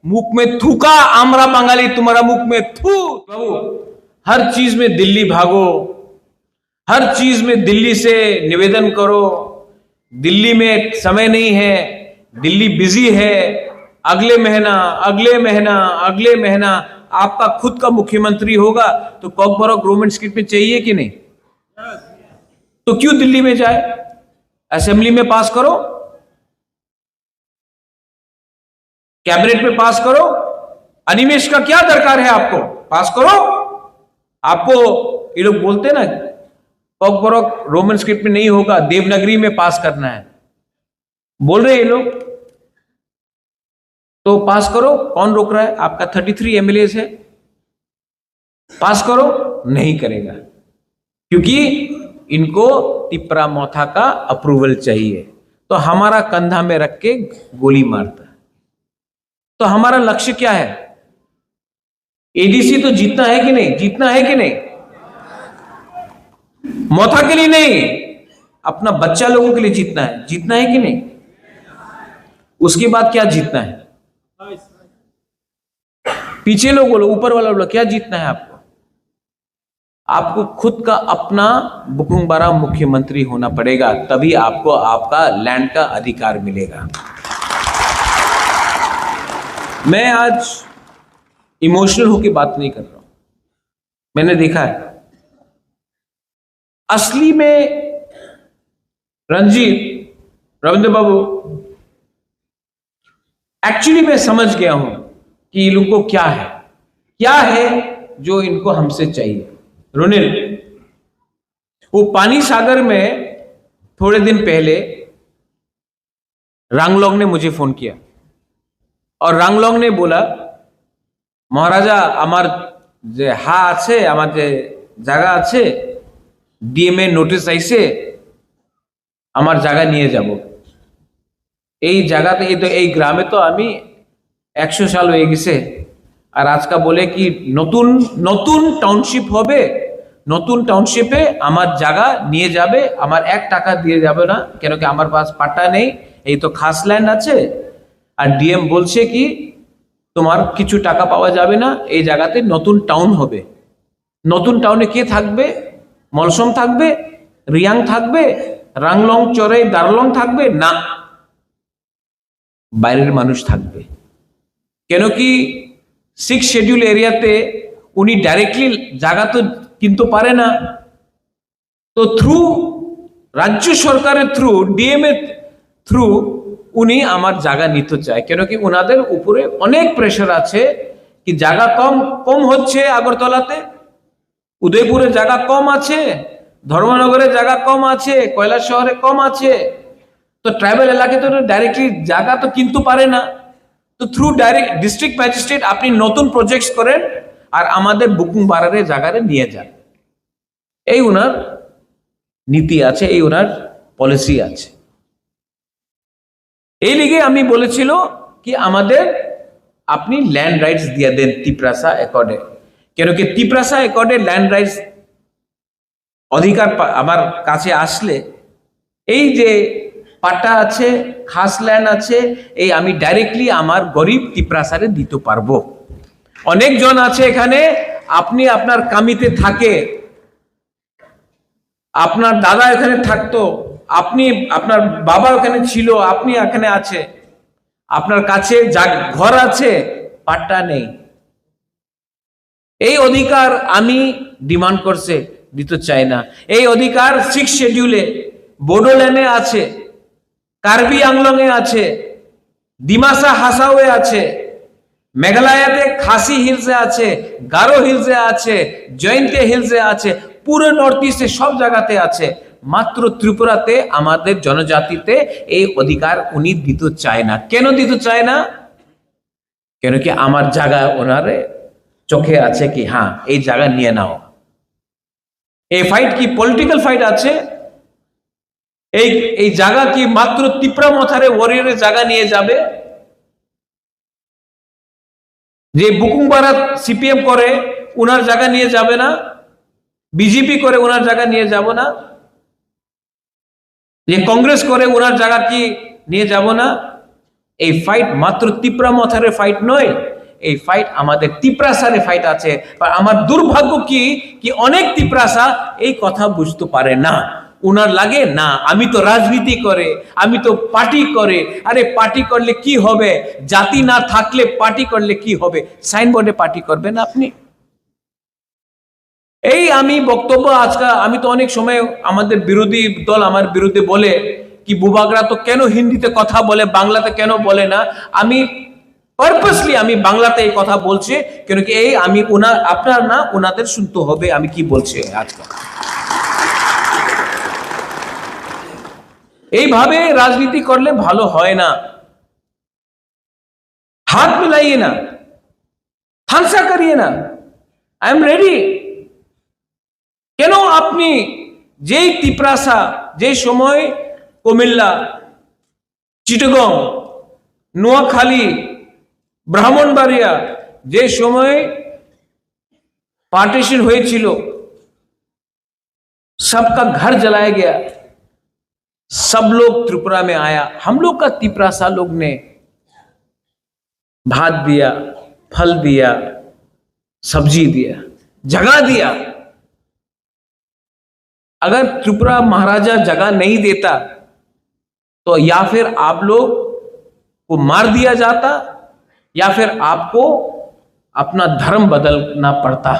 मुख में थूका आमरा बंगाली, तुम्हारा मुख में थू। बाबू, हर चीज में दिल्ली भागो, हर चीज में दिल्ली से निवेदन करो, दिल्ली में समय नहीं है, दिल्ली बिजी है, अगले महीना अगले महीना अगले महीना आपका खुद का मुख्यमंत्री होगा तो कॉकबरॉक गवर्नमेंट स्क्रिप्ट में चाहिए कि नहीं? तो क्यों दिल्ली में जाए? असेंबली में पास करो, कैबिनेट में पास करो। अनिमेश का क्या दरकार है? आपको पास करो। आपको ये लोग बोलते ना कॉकबरॉक रोमन स्क्रिप्ट में नहीं होगा, देवनागरी में पास करना है, बोल रहे ये लोग, तो पास करो। कौन रोक रहा है? आपका 33 एमएलए है, पास करो। नहीं करेगा क्योंकि इनको तिपरा मोथा का अप्रूवल चाहिए, तो हमारा कंधा में रख के गोली मारता है। तो हमारा लक्ष्य क्या है? एडीसी तो जीतना है कि नहीं? जीतना है कि नहीं? मोथा के लिए नहीं, अपना बच्चा लोगों के लिए जीतना है। जीतना है कि नहीं? उसके बाद क्या जीतना है? पीछे लोग बोलो, ऊपर वाला बोलो, क्या जीतना है आपको? आपको खुद का अपना बुकुंबारा मुख्यमंत्री होना पड़ेगा, तभी आपको आपका लैंड का अधिकार मिलेगा। मैं आज इमोशनल होकर बात नहीं कर रहा हूं। मैंने देखा है असली में रंजीत, रविंद्र बाबू, एक्चुअली मैं समझ गया हूं कि ये लोग को क्या है जो इनको हमसे चाहिए। रुनिल, वो पानी सागर में थोड़े दिन पहले रांगलोंग ने मुझे फोन किया और रांगलोंग ने बोला, महाराजा आमार जे हा आछे, आमार जे জায়গা আছে, ডিএমএ নোটিশ আইছে, আমার জায়গা নিয়ে যাব। এই জায়গাতে এই গ্রামে তো আমি 100 সাল হয়ে গেছে, আর আজকে বলে কি নতুন নতুন টাউনশিপ হবে, নতুন টাউনশিপে আমার জায়গা নিয়ে যাবে, আমার 1 টাকা দিয়ে যাবে না, কেন কি আমার পাস পাট্টা নেই, এই তো খাস ল্যান্ড আছে। আর ডিএম বলছে কি তোমার কিছু টাকা পাওয়া যাবে না, এই জায়গাতে নতুন টাউন হবে। নতুন টাউনে কে থাকবে? মলসম থাকবে, রিয়াং থাকবে, রাংলং চরে দারলং থাকবে না, বাইরের মানুষ থাকবে। কেন কি 6 শিডিউল এরিয়াতে উনি ডাইরেক্টলি জায়গা তো কিনতে পারে না, তো থ্রু রাজ্য সরকারের থ্রু, ডিএমএ থ্রু উনি আমার জায়গা নিতে চায়। কেন কি ওনাদের উপরে অনেক প্রেশার আছে কি জায়গা কম হচ্ছে, আগরতলাতে, উদয়পুরে জায়গা কম আছে, ধর্মনগরে জায়গা কম আছে, কৈলাস শহরে কম আছে, তো ট্রাইবাল এলাকায় তো ডাইরেক্টলি জায়গা তো কিনতে পারে না। তো থ্রু ডাইরেক্ট ডিস্ট্রিক্ট ম্যাজিস্ট্রেট আপনি নতুন প্রজেক্টস করেন আর আমাদের বুকুংবারারে জায়গারে নিয়ে যান। এই ওনার নীতি আছে, এই ওনার পলিসি আছে। এই লিগে আমি বলেছিল কি আমাদের আপনি ল্যান্ড রাইটস দিয়ে দেন তিপ্রাসা একর্ডে। কেন কি তিপ্রাসা একর্ডে ল্যান্ড রাইটস অধিকার আমার কাছে আসলে এই যে পাট্টা আছে, খাস ল্যান্ড আছে, এই আমি ডাইরেক্টলি আমার গরিব তিপ্রাসারে দিতে পারবো। অনেকজন আছে এখানে, আপনি আপনার কামিতে থাকে, আপনার দাদা এখানে থাকতো, আপনি আপনার বাবা ওখানে ছিল, আপনি এখানে আছে, আপনার কাছে ঘর আছে, পাট্টা নেই। এই অধিকার আমি ডিমান্ড করছে, দিতে চাই না। এই অধিকার 6 শিডিউলে বোডোল্যান্ডে আছে, কার্বি আংলং এ আছে, ডিমাসা হাসাওয়ে আছে, মেঘালয়তে খাসি হিলসে আছে, গারো হিলসে আছে, জয়ন্তে হিলসে আছে, পুরো নর্থ ইস্টে সব জায়গাতে আছে। মাত্র ত্রিপুরাতে আমাদের জনজাতিতে এই অধিকার উনি দিতে চায় না। কেন দিতে চায় না? কেন কি আমার জায়গা ওনারে চোখে আছে কি হ্যাঁ এই জায়গা নিয়ে নাও। এই ফাইট কি পলিটিক্যাল ফাইট আছে? এই জায়গা কি মাত্র তিপ্রা মথারে ওয়ারিয়রের জায়গা নিয়ে যাবে? যে বুকুংবারা সিপিএম করে ওনার জায়গা নিয়ে যাবে না, বিজেপি করে ওনার জায়গা নিয়ে যাব না, যে কংগ্রেস করে ওনার জায়গা কি নিয়ে যাব না? এই ফাইট মাত্র তিপ্রা মথারের ফাইট নয়, এই ফাইট আমাদের তিপ্রাসারে ফাইট আছে। আর আমার দুর্ভাগ্য কি কি অনেক তিপ্রাসা এই কথা বুঝতে পারে না। উনার লাগে না আমি তো রাজনীতি করে, আমি তো পার্টি করে। আরে পার্টি করলে কি হবে? জাতি না থাকলে পার্টি করলে কি হবে? সাইনবোর্ডে পার্টি করবেন আপনি? এই আমি বক্তব্য আজকে আমি তো অনেক সময় আমাদের বিরোধী দল আমার বিরুদ্ধে বলে কি বুবাগরা তো কেন হিন্দিতে কথা বলে, বাংলাতে কেন বলে না। আমি পারপাসলি আমি বাংলাতে এই কথা বলছি কেন কি এই আমি আপনার না ওনাদের শুনতে হবে আমি কি বলছি আজকাল। এইভাবে রাজনীতি করলে ভালো হয় না। হাত মিলাইয়ে না, থামসা করিয়ে না। I am ready. কেন আপনি যেই তিপ্রাসা যে সময় কুমিল্লা, চিটাগং, নোয়াখালী, ব্রাহ্মণবাড়িয়া যে সময় पार्टीशन হয়েছিল, सबका घर जलाया गया, सब लोग त्रिपुरा में आया। हम लोग का तिपरासा लोग ने भात दिया, फल दिया, सब्जी दिया, जगह दिया। अगर त्रिपुरा महाराजा जगह नहीं देता तो या फिर आप लोग को मार दिया जाता या फिर आपको अपना धर्म बदलना पड़ता।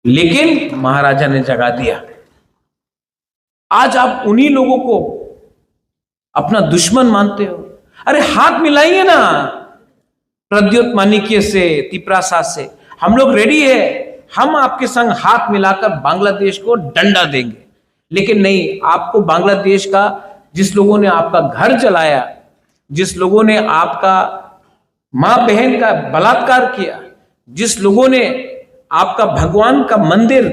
लेकिन महाराजा ने जगह दिया। आज आप उन्हीं लोगों को अपना दुश्मन मानते हो। अरे हाथ मिलाइए ना प्रद्योत माणिक्य से, तिपरासा से। हम लोग रेडी है, हम आपके संग हाथ मिलाकर बांग्लादेश को डंडा देंगे। लेकिन नहीं, आपको बांग्लादेश का जिस लोगों ने आपका घर जलाया, जिस लोगों ने आपका मां बहन का बलात्कार किया, जिस लोगों ने आपका भगवान का मंदिर,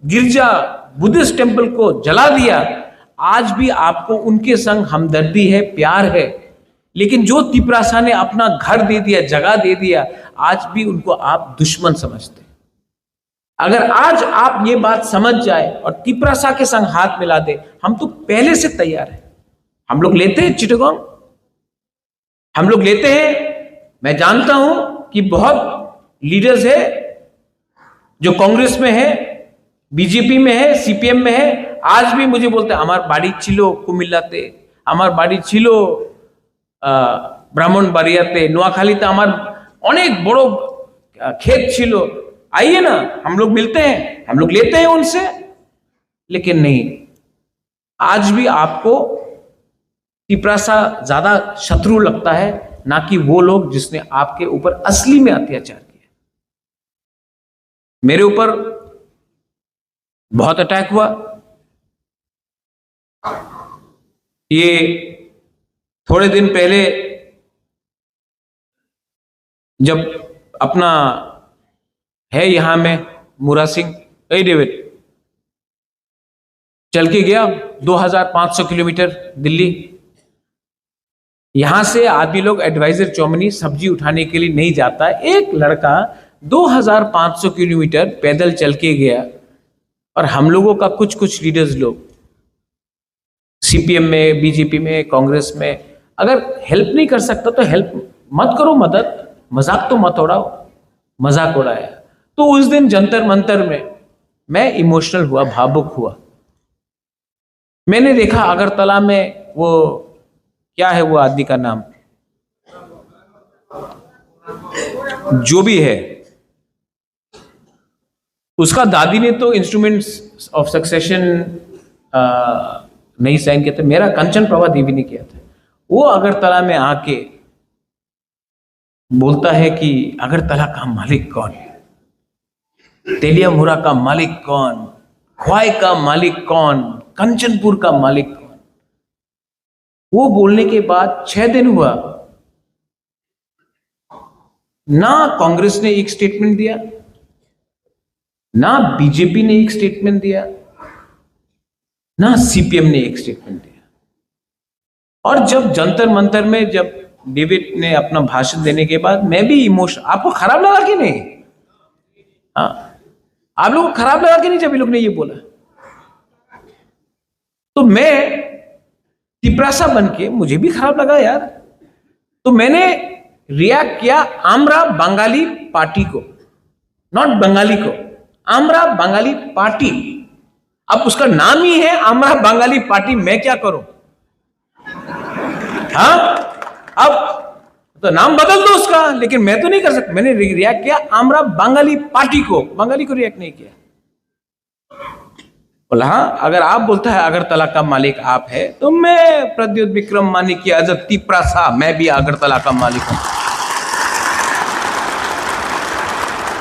गिरजा, बुद्धिस्ट टेंपल को जला दिया, आज भी आपको उनके संग हमदर्दी है, प्यार है। लेकिन जो तिपरासा ने अपना घर दे दिया, जगह दे दिया, आज भी उनको आप दुश्मन समझते। अगर आज आप ये बात समझ जाए और तिपरासा के संग हाथ मिला दे, हम तो पहले से तैयार है। हम लोग लेते हैं चिटगांव, हम लोग लेते हैं। मैं जानता हूं कि बहुत लीडर्स है जो कांग्रेस में है, बीजेपी में है, सीपीएम में है, आज भी मुझे बोलते हैं हमार बाड़ी छिलो कुमिल्लाते, हमार बाड़ी छिलो ब्राह्मणबाड़ियाते, নোয়াখালীতে আমার অনেক বড় खेत छिलो, आइए ना हम लोग मिलते हैं, हम लोग लेते हैं उनसे। लेकिन नहीं, आज भी आपको तिपरासा ज्यादा शत्रु लगता है, ना कि वो लोग जिसने आपके ऊपर असली में अत्याचार किया। मेरे ऊपर बहुत अटैक हुआ। ये थोड़े दिन पहले जब अपना है यहां में मुरा सिंह, ए डेविड, चल के गया 2500 किलोमीटर दिल्ली। यहां से आदमी लोग एडवाइजर चौमनी सब्जी उठाने के लिए नहीं जाता। एक लड़का 2500 किलोमीटर पैदल चल के गया। और हम लोगों का कुछ कुछ लीडर्स लोग सीपीएम में, बीजेपी में, कांग्रेस में, अगर हेल्प नहीं कर सकता तो हेल्प मत करो, मदद, मजाक तो मत उड़ाओ। मजाक उड़ाया तो उस दिन जंतर मंतर में मैं इमोशनल हुआ, भावुक हुआ। मैंने देखा अगरतला में वो क्या है वो आदमी का नाम, जो भी है, उसका दादी ने तो इंस्ट्रूमेंट्स ऑफ सक्सेशन नहीं साइन किया था, मेरा कंचन प्रभा देवी ने किया था। वो अगरतला में आके बोलता है कि अगरतला का मालिक कौन है, तेलियामुरा का मालिक कौन, ख्वाई का मालिक कौन, कंचनपुर का मालिक कौन। वो बोलने के बाद 6 दिन हुआ ना कांग्रेस ने एक स्टेटमेंट दिया, ना बीजेपी ने एक स्टेटमेंट दिया, ना सीपीएम ने एक स्टेटमेंट दिया। और जब जंतर मंतर में जब डेविड ने अपना भाषण देने के बाद मैं भी इमोशन, आपको खराब लगा कि नहीं? हाँ, आप लोगों को खराब लगा कि नहीं जब ये लोग ने ये बोला? तो मैं तिपरासा बन के मुझे भी खराब लगा यार। तो मैंने रिएक्ट किया आमरा बंगाली पार्टी को, नॉट बंगाली को, आमरा बंगाली पार्टी। अब उसका नाम ही है आमरा बंगाली पार्टी, मैं क्या करूं? हाँ, अब तो नाम बदल दो उसका, लेकिन मैं तो नहीं कर सकता। मैंने रिएक्ट किया आमरा बंगाली पार्टी को, बंगाली को रिएक्ट नहीं किया। बोला हाँ, अगर आप बोलता है अगरतला का मालिक आप है, तो मैं प्रद्युत विक्रम मानिक की अजब तिपरासा, मैं भी अगरतला का मालिक हूं।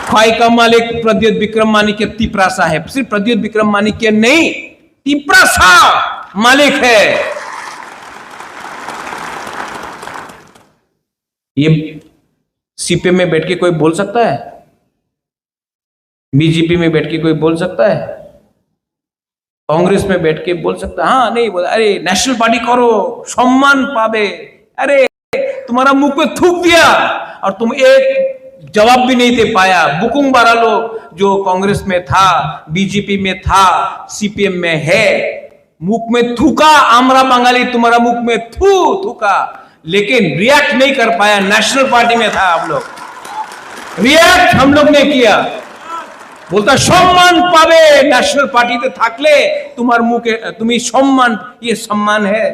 ख्वाई का मालिक प्रद्युत विक्रम मानिक के तिपरासा है, सिर्फ प्रद्युत विक्रम मानिक के नहीं, तिपरासा मालिक है। ये सीपीएम में बैठ के कोई बोल सकता है? बीजेपी में बैठ के कोई बोल सकता है? कांग्रेस में बैठ के बोल सकता है? हाँ, नहीं बोला। अरे नेशनल पार्टी करो, सम्मान पावे। अरे तुम्हारा मुंह पे थूक दिया और तुम एक जवाब भी नहीं दे पाया। बुकुंग बारा लोग जो कांग्रेस में था, बीजेपी में था, सीपीएम में है, मुख में थूका आमरा बंगाली, तुम्हारा मुख में थूका, लेकिन रिएक्ट नहीं कर पाया। नेशनल पार्टी में था आप लोग, रिएक्ट हम लोग ने किया। बोलता सम्मान पावे, नेशनल पार्टी ते थाकले तुम्हारे मुंह के तुम्हें सम्मान, ये सम्मान है?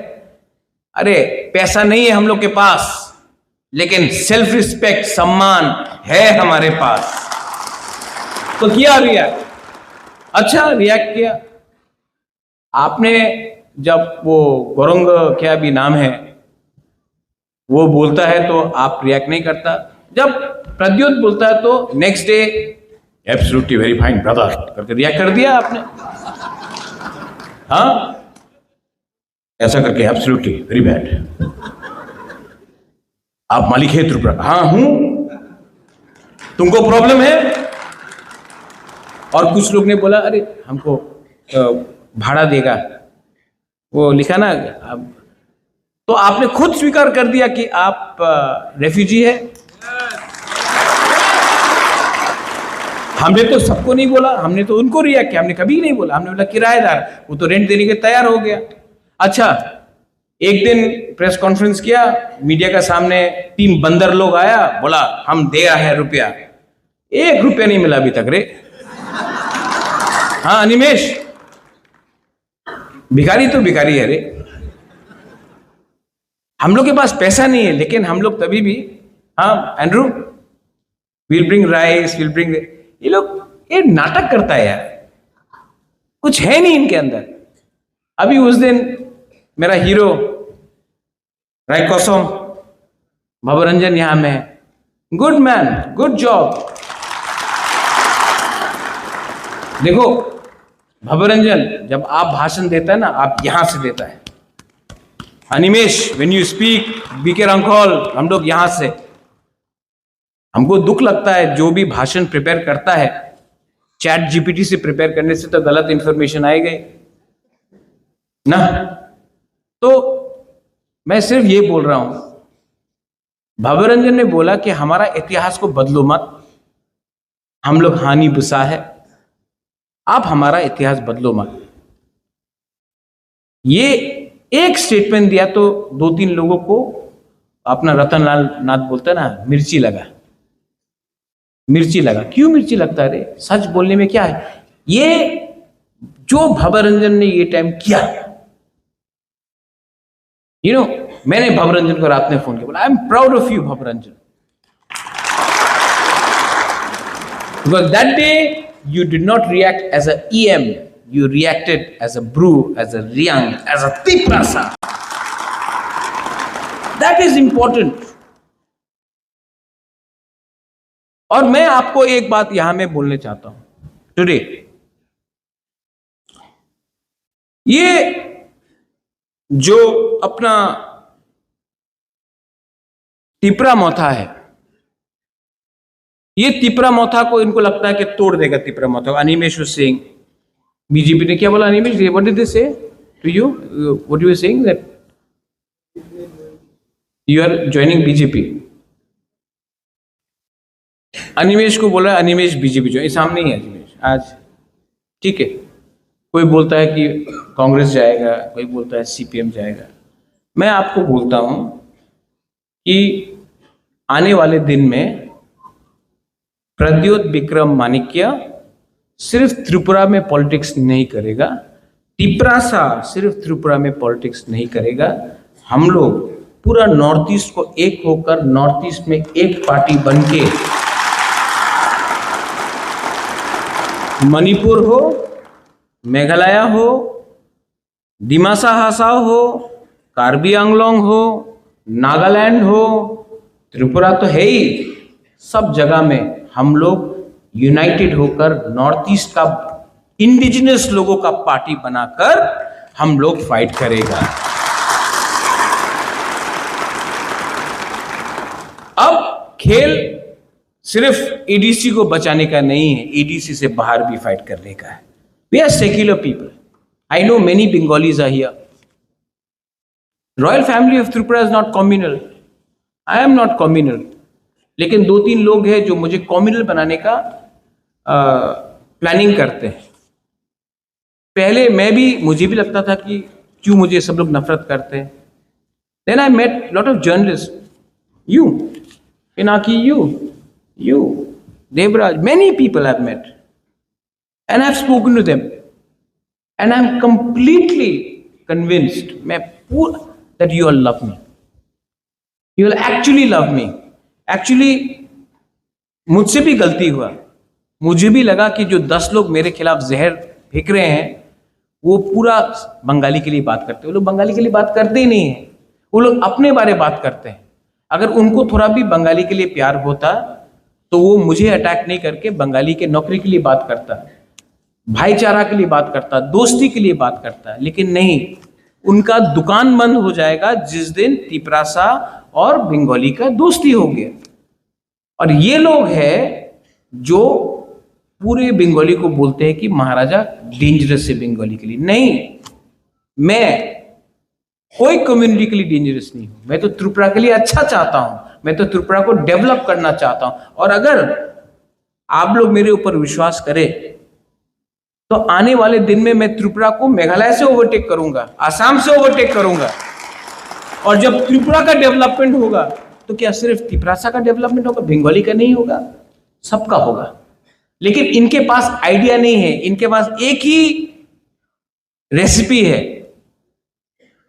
अरे पैसा नहीं है हम लोग के पास, लेकिन सेल्फ रिस्पेक्ट, सम्मान है हमारे पास। तो किया रिएक्ट, अच्छा रिएक्ट किया आपने। जब वो गौरंग क्या भी नाम है वो बोलता है तो आप रिएक्ट नहीं करता। जब प्रद्युत बोलता है तो next day absolutely very fine brother करके रिएक्ट कर दिया आपने। हाँ, ऐसा करके एब्सोल्युटली वेरी बैड, आप मालिक है त्रिपुरा? हाँ हूं, तुमको प्रॉब्लम है? और कुछ लोग ने बोला अरे हमको भाड़ा देगा, वो लिखा ना। अब तो आपने खुद स्वीकार कर दिया कि आप रेफ्यूजी है। हमने तो सबको नहीं बोला, हमने तो उनको रिएक्ट किया, हमने कभी नहीं बोला। हमने बोला किराएदार, वो तो रेंट देने के तैयार हो गया। अच्छा, एक दिन प्रेस कॉन्फ्रेंस किया मीडिया का सामने, 3 बंदर लोग आया, बोला हम दे रहे हैं रुपया। 1 रुपया नहीं मिला अभी तक रे। हाँ अनिमेश, भिखारी तो भिखारी है रे। हम लोग के पास पैसा नहीं है, लेकिन हम लोग तभी भी, हाँ Andrew will bring rice, will bring, ये लोग ये नाटक करता है यार, कुछ है नहीं इनके अंदर। अभी उस दिन मेरा हीरो रायकोसम भवरंजन यहां में है, गुड मैन, गुड जॉब। देखो भवरंजन जब आप भाषण देता है ना, आप यहां से देता है। Animesh when you speak, BK Rankhol, हम लोग यहां से। हमको दुख लगता है जो भी भाषण प्रिपेयर करता है, चैट जीपीटी से प्रिपेयर करने से तो गलत इंफॉर्मेशन आएगी ना। तो मैं सिर्फ ये बोल रहा हूं, भवरंजन ने बोला कि हमारा इतिहास को बदलो मत, हम लोग हानि बुसा है, आप हमारा इतिहास बदलो मत। ये एक स्टेटमेंट दिया तो 2-3 लोगों को, अपना रतनलाल नाथ बोलता है ना, मिर्ची लगा, मिर्ची लगा। क्यों मिर्ची लगता है रे? सच बोलने में क्या है? ये जो भवरंजन ने ये टाइम किया, मैंने भवरंजन को रात में फोन किया, बोला I am proud of you Bhavranjan, because that day you did not react as a EM, you reacted as a brew, as a Riang, as a Tiprasa. That is important. और मैं आपको एक बात यहां में बोलने चाहता हूं टुडे, ये जो अपना तिपरा मोथा है, ये तिपरा मोथा को इनको लगता है कि तोड़ देगा तिपरा मोथा को। अनिमेश सिंह, बीजेपी ने क्या बोला? Animesh, what did they say to you? What you are saying that you are joining BJP? Animesh को बोला अनिमेश बीजेपी जो, सामने ही है अनिमेश आज, ठीक है। कोई बोलता है कि कांग्रेस जाएगा, कोई बोलता है सीपीएम जाएगा। मैं आपको बोलता हूं कि आने वाले दिन में प्रद्योत विक्रम माणिक्य सिर्फ त्रिपुरा में पॉलिटिक्स नहीं करेगा, तिपरासा सिर्फ त्रिपुरा में पॉलिटिक्स नहीं करेगा। हम लोग पूरा नॉर्थ ईस्ट को एक होकर नॉर्थ ईस्ट में एक पार्टी बनके मणिपुर हो, मेघालय हो, दिमासा हासाओ हो, कार्बी आंगलोंग हो, नागालैंड हो, त्रिपुरा तो है ही, सब जगह में हम लोग यूनाइटेड होकर नॉर्थ ईस्ट का इंडिजिनस लोगों का पार्टी बनाकर हम लोग फाइट करेगा। अब खेल सिर्फ ईडीसी को बचाने का नहीं है, ईडीसी से बाहर भी फाइट करने का है। We are secular people. I know many Bengalis are here. Royal family of Tripura is not communal. I am not communal. लेकिन 2-3 लोग हैं जो मुझे कम्युनल बनाने का प्लानिंग करते हैं। पहले मुझे भी लगता था कि क्यों मुझे सब लोग नफरत करते हैं। Then I met lot of journalist, you Pinaki, you Devraj, many people I've met and I've spoken to them and I'm completely convinced that you all love me. You will actually love me. Actually मुझसे भी गलती हुआ। मुझे भी लगा कि जो 10 लोग मेरे खिलाफ जहर फेंक रहे हैं वो पूरा बंगाली के लिए बात करते हैं। वो लोग बंगाली के लिए बात करते ही नहीं है, वो लोग अपने बारे बात करते हैं। अगर उनको थोड़ा भी बंगाली के लिए प्यार होता तो वो मुझे अटैक नहीं करके बंगाली के नौकरी के लिए बात करता, भाईचारा के लिए बात करता, दोस्ती के लिए बात करता। लेकिन नहीं, उनका दुकान बंद हो जाएगा जिस दिन तिपरासा और बंगाली का दोस्ती हो गया। और ये लोग हैं जो पूरे बंगाली को बोलते हैं कि महाराजा डेंजरस है बंगाली के लिए। नहीं, मैं कोई कम्युनिटी के लिए डेंजरस नहीं हूं। मैं तो त्रिपुरा के लिए अच्छा चाहता हूं, मैं तो त्रिपुरा को डेवलप करना चाहता हूं। और अगर आप लोग मेरे ऊपर विश्वास करें तो आने वाले दिन में मैं त्रिपुरा को मेघालय से ओवरटेक करूंगा, आसाम से ओवरटेक करूंगा। और जब त्रिपुरा का डेवलपमेंट होगा तो क्या सिर्फ तिपरासा का डेवलपमेंट होगा, बंगाली का नहीं होगा, सबका होगा। लेकिन इनके पास आइडिया नहीं है, इनके पास एक ही रेसिपी है।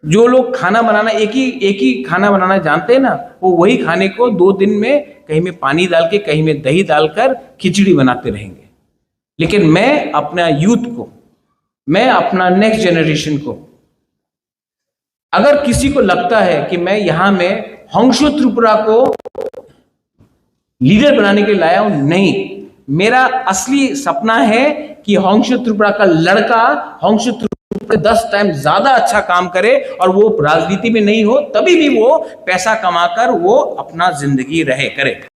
जो लोग खाना बनाना एक ही खाना बनाना जानते हैं ना, वो वही खाने को 2 दिन में कहीं में पानी डाल के कहीं में दही डालकर खिचड़ी बनाते रहेंगे। लेकिन मैं अपना यूथ को, मैं अपना नेक्स्ट जनरेशन को, अगर किसी को लगता है कि मैं यहां में होंशो त्रिपुरा को लीडर बनाने के लिए लाया हूं, नहीं। मेरा असली सपना है कि होंशो त्रिपुरा का लड़का होंशो त्रिपुरा 10 टाइम ज्यादा अच्छा काम करे और वो राजनीति में नहीं हो, तभी भी वो पैसा कमाकर वो अपना जिंदगी रहे करे।